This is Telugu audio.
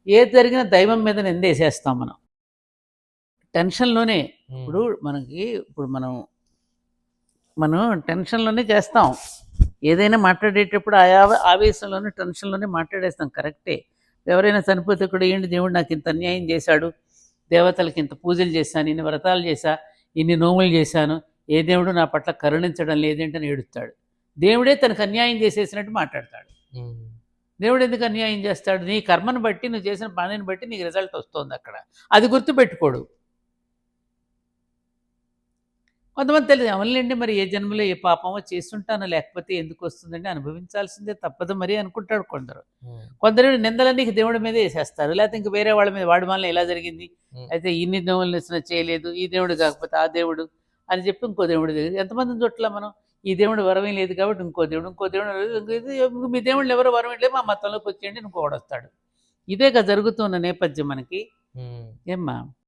ఏది జరిగినా దైవం మీద నిందేసేస్తాం మనం. టెన్షన్‌లోనే ఇప్పుడు మనకి ఇప్పుడు మనం టెన్షన్‌లోనే చేస్తాం. ఏదైనా మాట్లాడేటప్పుడు ఆవేశంలోనే, టెన్షన్‌లోనే మాట్లాడేస్తాం కరెక్టే. ఎవరైనా చనిపోతే కూడా ఏంటి దేవుడు నాకింత అన్యాయం చేశాడు. దేవతలకి ఇంత పూజలు చేశాను, ఇన్ని వ్రతాలు చేశా, ఇన్ని నోములు చేశాను. ఏ దేవుడు నా పట్ల కరుణించడం లేదేంటని ఏడుస్తాడు. దేవుడే తనకు అన్యాయం చేసేసినట్టు మాట్లాడతాడు. దేవుడు ఎందుకు అన్యాయం చేస్తాడు? నీ కర్మను బట్టి, నువ్వు చేసిన పనిని బట్టి నీకు రిజల్ట్ వస్తోందక్కడ. అది గుర్తుపెట్టుకోడు. కొంతమంది తెలియదు అవునులేండి మరి ఏ జన్మలో ఏ పాపమో చేస్తుంటానో లేకపోతే ఎందుకు వస్తుందండి అనుభవించాల్సిందే తప్పదు మరి అనుకుంటాడు కొందరు. కొందరు నిందలన్నీ దేవుడి మీదే వేసేస్తారు. లేకపోతే ఇంక వేరే వాళ్ళ మీద వాడి వల్ల ఇలా జరిగింది, అయితే ఇన్ని దేవుళ్ళు చేయలేదు, ఈ దేవుడు కాకపోతే ఆ దేవుడు అని చెప్పి ఇంకో దేవుడి దగ్గర ఎంతమందిని చుట్ల మనం ఈ దేవుడు వరం లేదు కాబట్టి ఇంకో దేవుడు మీ దేవుళ్ళు ఎవరో వరం లేదు, మా మతంలోకి వచ్చేయండి ఇంకోటి వస్తాడు. ఇదేగా జరుగుతున్న నేపథ్యం మనకి. ఏమ్మా